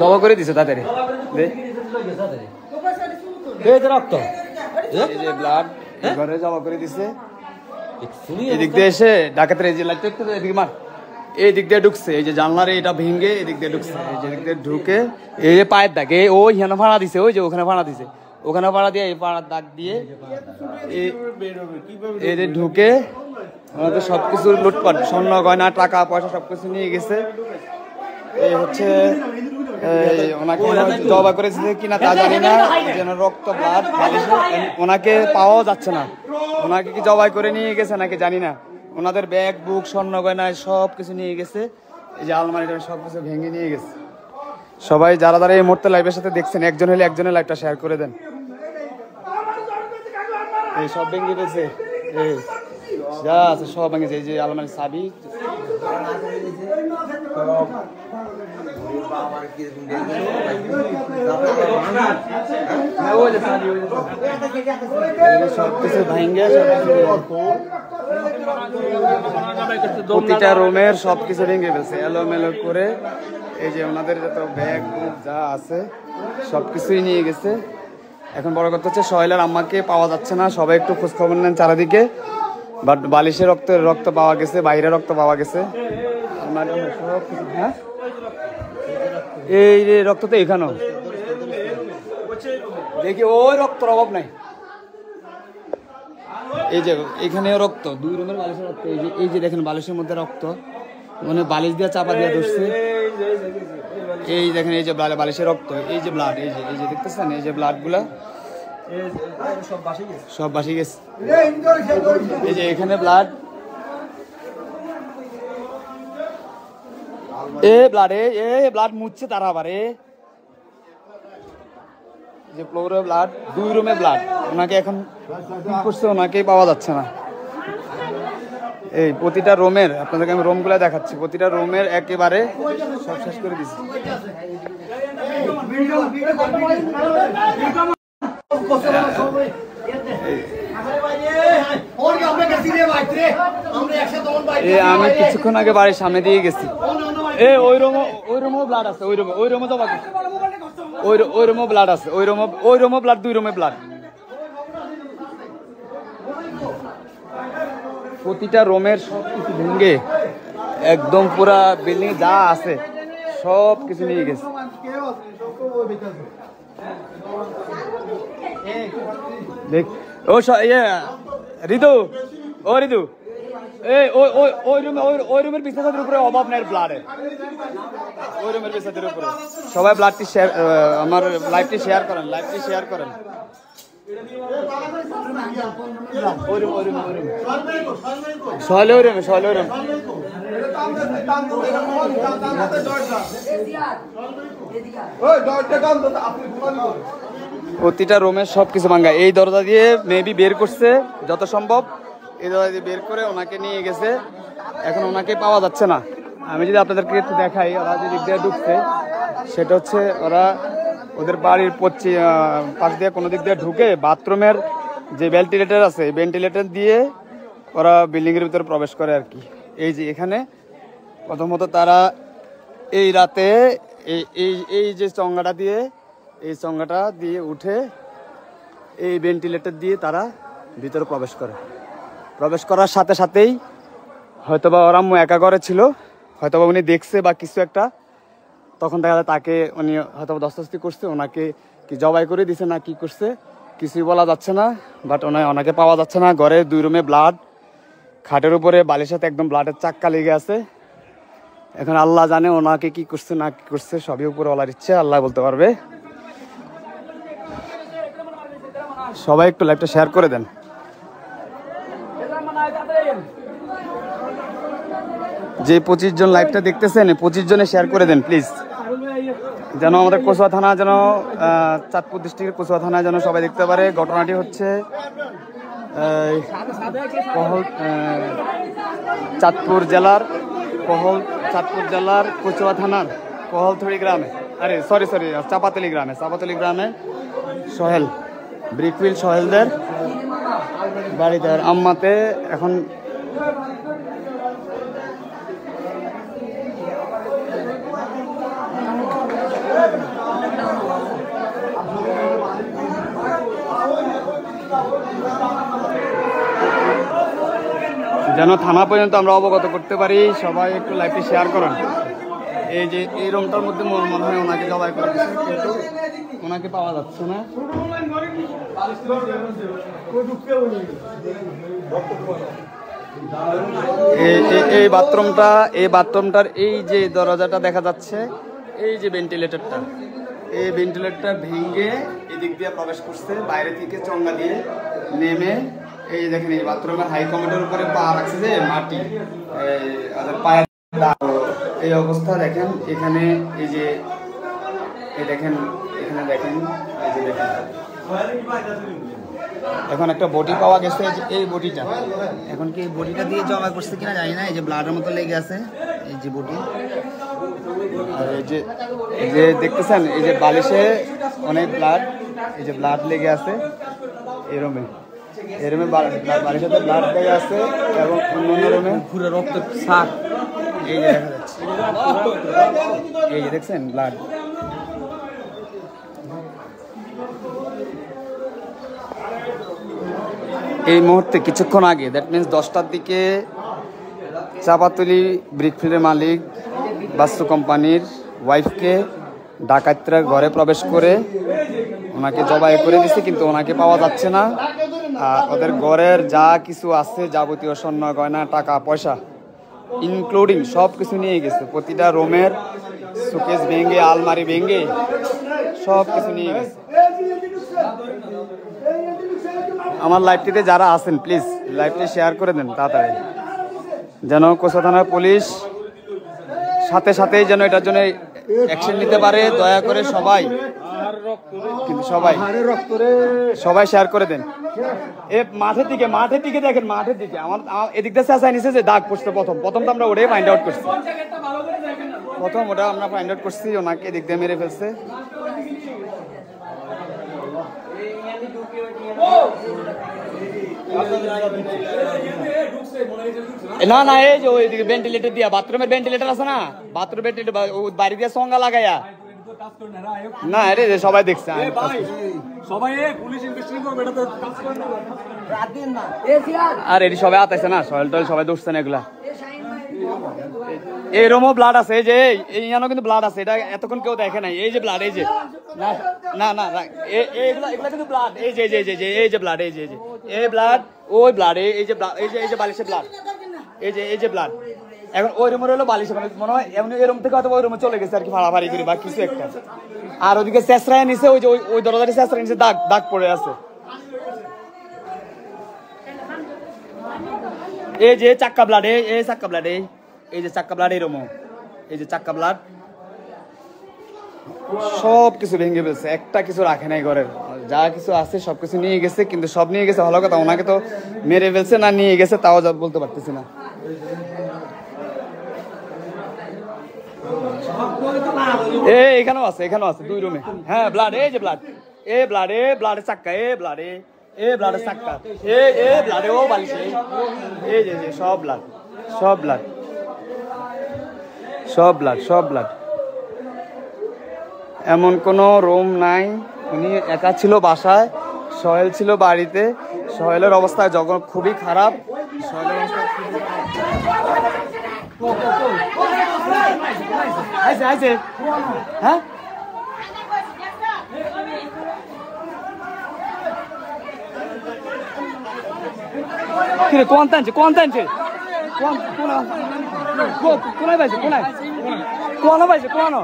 জবা করে দিছে তাড়াতাড়ি রক্ত এই যে ব্লাড ঘরে জবা করে দিছে এদিক দিয়ে এসে ডাকাতের এই যে লাইট এদিকে মার এই দিক দিয়ে ঢুকছে এই যে জানলার এটা ভেঙে এদিক দিয়ে ঢুকছে এই যে দিক দিয়ে ঢুকে এই যে পায়ের দাগ ও এখানে ভাড়া দিছে ওই যে ওখানে ভাড়া দিছে ওখানে ভাড়া দিয়ে এই পাড়ার দাগ দিয়ে এই যে ঢুকে ওনাদের সবকিছু লুটপাট স্বর্ণ গয়না টাকা পয়সা সবকিছু নিয়ে গেছে এই হচ্ছে ওনাকে জবা করেছে কিনা তা জানি না যেন রক্ত ব্লাড ওনাকে পাওয়াও যাচ্ছে না ওনাকে কি জবাই করে নিয়ে গেছে নাকি জানি না ওনাদের ব্যাগ বুক স্বর্ণ গয়না সব কিছু নিয়ে গেছে এই যে আলমারিটা সব কিছু ভেঙে নিয়ে গেছে সবাই যারা যারা এই মুহূর্তে লাইভের সাথে দেখছেন একজন হলে একজনের লাইভটা শেয়ার করে দেন এই সব ভেঙে গেছে এই যা আছে সব ভেঙেছে এই যে আলমারির চাবি সবকিছু ভেঙে প্রতিটা রুমের সবকিছু ভেঙে ফেলছে এলোমেলো করে এই যে ওনাদের যত ব্যাগ যা আছে সবকিছুই নিয়ে গেছে এখন বড় কথা হচ্ছে সোহেলের আম্মাকে পাওয়া যাচ্ছে না সবাই একটু খোঁজ খবর নেন চারিদিকে বাট বালিশের রক্ত পাওয়া গেছে বাইরে রক্ত পাওয়া গেছে হ্যাঁ এই যে রক্ত তো এখানেও দেখি ওই রক্তর অভাব নাই এই যে এখানেও রক্ত দুই রুমের বালিশের রক্ত এই যে দেখেন বালিশের মধ্যে রক্ত মানে বালিশ দিয়ে চাপা দিয়ে ধরছে এই দেখেন এই যে বালিশের রক্ত এই যে ব্লাড এই যে দেখতেছেন এই যে ব্লাড গুলা সব বাসি গেছে এই যে এখানে ব্লাড ব্লাড মুছছে তারা আবার যে ফ্লোরে ব্লাড দুই রুমে ব্লাড ওনাকে এখন করছে ওনাকেই পাওয়া যাচ্ছে না এই প্রতিটা রুমের আপনাদেরকে আমি রুমগুলো দেখাচ্ছি প্রতিটা রুমের একেবারে সব শেষ করে দিচ্ছি আমি কিছুক্ষণ আগে বাড়ির সামনে দিয়ে গেছি ওই রুমও ব্লাড আছে ওই রুমে জমা করছে ওই রুমও ব্লাড আছে ওই রুমও ব্লাড দুই রুমে ব্লাড প্রতিটা রুমের সব কিছু ভেঙে একদম পুরা বিল্ডিং যা আছে সব কিছু নিয়ে গেছে দেখ ও ঋতু ঋতু ওই রুমের বিছানার উপরে অভাব নেই ব্লাডের ওই রুমের বিছানার উপরে সবাই ব্লাডটি শেয়ার আমার লাইভটি শেয়ার করেন প্রতিটা রুমের সবকিছু ভাঙা এই দরজা দিয়ে মেবি বের করছে যত সম্ভব এই দরজা দিয়ে বের করে ওনাকে নিয়ে গেছে এখন ওনাকে পাওয়া যাচ্ছে না আমি যদি আপনাদেরকে একটু দেখাই ওরা যে দিক দিয়ে ঢুকছে সেটা হচ্ছে ওরা ওদের বাড়ির পাশ দিয়ে কোনো দিক দিয়ে ঢুকে বাথরুমের যে ভেন্টিলেটর আছে এই ভেন্টিলেটর দিয়ে ওরা বিল্ডিংয়ের ভিতরে প্রবেশ করে আর কি এই যে এখানে প্রথমত তারা এই রাতে এই যে চঙ্গাটা দিয়ে উঠে এই ভেন্টিলেটর দিয়ে তারা ভিতরে প্রবেশ করার সাথে সাথেই হয়তোবা ওরা একা ঘরে ছিল হয়তোবা উনি দেখছে বা কিছু একটা তখন দেখা যায় তাকে উনি হয়তো দস্তাস্তি করছে ওনাকে কি জবাই করে দিছে না কি করছে কিছুই বলা যাচ্ছে না বাট ওনাকে পাওয়া যাচ্ছে না ঘরে দুই রুমে ব্লাড খাটের উপরে বালির সাথে একদম ব্লাডের চাক্কা লেগে আছে এখন আল্লাহ জানে ওনাকে কি করছে না কি করছে সবই উপরে বলার ইচ্ছে আল্লাহ বলতে পারবে সবাই একটু লাইভটা শেয়ার করে দেন যে 25 জন লাইভটা দেখতেছেন 25 জনে শেয়ার করে দেন প্লিজ যেন আমাদের কচুয়া থানা যেন চাঁদপুর ডিস্ট্রিক্টের কচুয়া থানায় যেন সবাই দেখতে পারে ঘটনাটি হচ্ছে চাঁদপুর জেলার কচুয়া থানার কহলথড়ি গ্রামে সরি চাপাতলি গ্রামে সোহেল ব্রিকফিল্ড সোহেলদের বাড়িতে আম্মাতে এখন যেন থানা পর্যন্ত আমরা অবগত করতে পারি, সবাই একটু লাইভটি শেয়ার করুন। এই যে এই রুমটার মধ্যে মনে হয় ওনাকে জবাই করে দিচ্ছে, কিন্তু ওনাকে পাওয়া যাচ্ছে না। এই বাথরুমটার এই যে দরজাটা দেখা যাচ্ছে, এই যে ভেন্টিলেটরটা, এই ভেন্টিলেটরটা ভেঙে এদিক দিয়ে প্রবেশ করছে, বাইরে থেকে চঙ্গা দিয়ে নেমে। এই দেখেন এই বাথরুমের হাই কমেন্টের উপরে পা রাখছে যে মাটি, পায়ের এই অবস্থা দেখেন। এখানে এই যে দেখেন, এখানে দেখেন, এই যে দেখেন এখন একটা বডি পাওয়া গেছে। এই বডিটা এখন কি বডিটা দিয়ে জমা করছে কিনা জানি না। এই যে ব্লাডের মতো লেগে আছে, এই যে বডি। আর এই যে দেখতেছেন, এই যে বালিশে অনেক ব্লাড, এই যে ব্লাড লেগে আছে এই রুমে। এই রুমে বালিশের সাথে ব্লাড লেগে আছে, এবং অন্য রুমে পুরো রক্ত শাক এই যে দেখা যাচ্ছে। এই যে দেখছেন ব্লাড। এই মুহূর্তে কিছুক্ষণ আগে, দ্যাট মিনস 10টার দিকে, চাপাতলি ব্রিকফিল্ডের মালিক বাস্তু কোম্পানির ওয়াইফকে ডাকাতরা ঘরে প্রবেশ করে ওনাকে জবাই করে দিচ্ছে, কিন্তু ওনাকে পাওয়া যাচ্ছে না। আর ওদের ঘরের যা কিছু আছে, যাবতীয় স্বর্ণ গয়না, টাকা পয়সা ইনক্লুডিং সব কিছু নিয়ে গেছে। প্রতিটা রুমের শোকেস ভেঙে, আলমারি ভেঙে সব কিছু নিয়ে গেছে। আমার লাইভটিতে যারা আছেন প্লিজ লাইভটি শেয়ার করে দেন তাড়াতাড়ি, যেন কোচা থানার পুলিশ সাথে সাথেই যেন এটার জন্য অ্যাকশন নিতে পারে। দয়া করে সবাই, কিন্তু সবাই শেয়ার করে দেন। এ মাঠের দিকে দেখেন, মাঠের দিকে আমার এদিক দিয়ে চেঁচাই নিছে যে দাগ পড়ছে। প্রথম তো আমরা ওটাই ফাইন্ড আউট করছি, ওটা আমরা ফাইন্ড আউট করছি, ওনাকে এদিক দিয়ে মেরে ফেলছে। না এই যে ওইদিকে ভেন্টিলেটর দিয়া, বাথরুমের ভেন্টিলেটর আছে না, বাথরুম ভেন্টিলেটর বাড়ি দিয়ে সঙ্গা লাগাইয়া না। আরে সবাই দেখছে, আর এটি সবাই আতাইছে না, সয়েল টয়েল সবাই দৌড়ছে না এগুলা। এই রুমও ব্লাড আছে, এই যে এইখানেও কিন্তু ব্লাড আছে, এটা এতক্ষণ কেউ দেখে নাই। এই যে ব্লাড, এই যে না এগুলা কিন্তু ব্লাড, এই যে ব্লাড, এই ব্লাড, ওই ব্লাড, এই যে বালিশের ব্লাড, এই যে ব্লাড। এখন ওই রুমের হলো বালিশ, মনে হয় এমনি এই রুম থেকে হয়তো ওই রুমে চলে গেছে আর কি, ফাড়াফাড়ি করে বা কিছু একটা। আর ওদিকে চেঁচড়ায় নিচে, ওই যে ওই দরজাটি চেঁচড়ায় নিচে দাগ পড়ে আছে। এই যে চাক্কা ব্লাড, এই চাক্কা ব্লাড, এই যে চাক্কা ব্লাড, এই রুমও এই যে চাক্কা ব্লাড। সব কিছু ভেঙে ফেলছে, একটা কিছু রাখে নাই ঘরের, যা কিছু আছে সব কিছু নিয়ে গেছে। কিন্তু সব নিয়ে গেছে ভালো কথা, ওনাকে তো মেরে ফেলছে না নিয়ে গেছে তাও বলতে পারতেছি না। এখানেও আছে দুই রুমে। হ্যাঁ ব্লাড, এই যে ব্লাড, ব্লাডের চাক্কা, ব্লাডের চাক্কা, ব্লাডে ও বালিশে, এই যে সব ব্লাড। এমন কোনো রুম নাই। উনি একা ছিল বাসায়, সোহেল ছিল বাড়িতে। সোহেলের অবস্থা যখন খুবই খারাপ, সোহেলের অবস্থা হ্যাঁ কিরে কোন টানছে কোনায় পাইছে, কোনায় পাইছে, কোন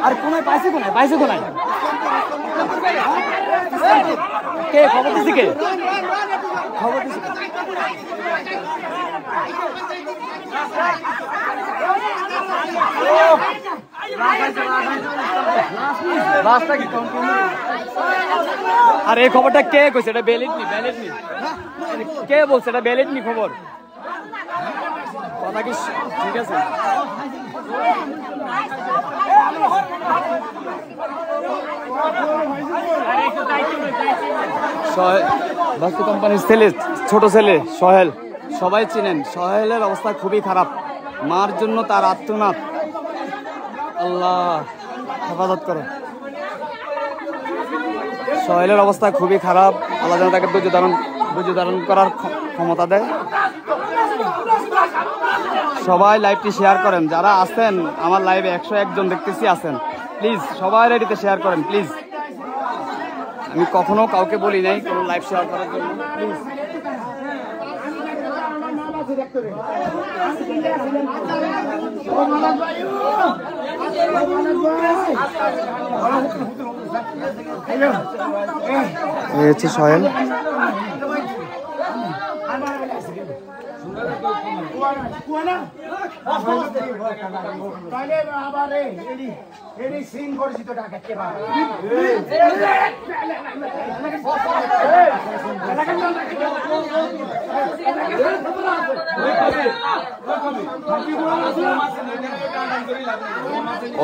আর কোনায় পাইছে, কোনায় কে খবর দিছে, আর এই খবরটা কে কইছে? এটা ব্যালিড নি কে বলছে? এটা ব্যালিড নি খবর, কথা কি ঠিক আছে? বাস্তু কোম্পানির ছেলে, ছোট ছেলে সোহেল সবাই চিনেন। সোহেলের অবস্থা খুবই খারাপ, মার জন্য তার আত্মনাদ। আল্লাহ হেফাজত করো। সোহেলের অবস্থা খুবই খারাপ, আল্লাহ যেন তাকে ধৈর্য ধারণ করার ক্ষমতা দেয়। সবাই লাইভটি শেয়ার করেন, যারা আছেন আমার লাইভে 101 জন দেখতেছি আছেন, প্লিজ সবাই লাইভটিতে শেয়ার করেন প্লিজ। আমি কখনো কাউকে বলি নাই কোনো লাইভ শেয়ার করার জন্য, প্লিজ। এই হচ্ছে সোহেল।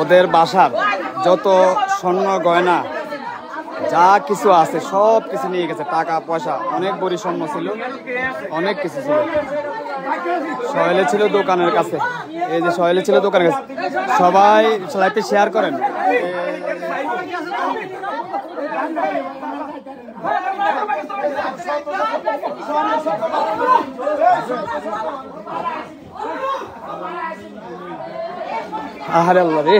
ওদের বাসার যত স্বর্ণ গয়না যা কিছু আছে সব কিছু নিয়ে গেছে, টাকা পয়সা, অনেক বড়ি স্বর্ণ ছিল, অনেক কিছু ছিল। সোহেলে ছিল দোকানের কাছে, এই যে সোহেলে ছিল দোকানের কাছে। সবাই লাইভটি শেয়ার করেন। আহারে আল্লাহ রে,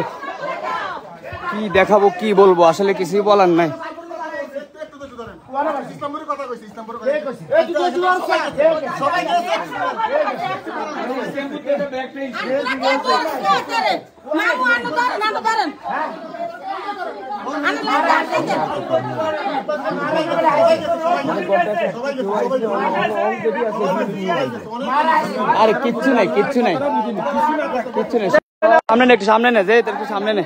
কি দেখাবো কি বলবো, আসলে কিছুই বলার নাই। আরে কিচ্ছু নাই, কিচ্ছু নাই, কিচ্ছু নাই। সামনে নে, একটু সামনে নে, যে একটু সামনে নে।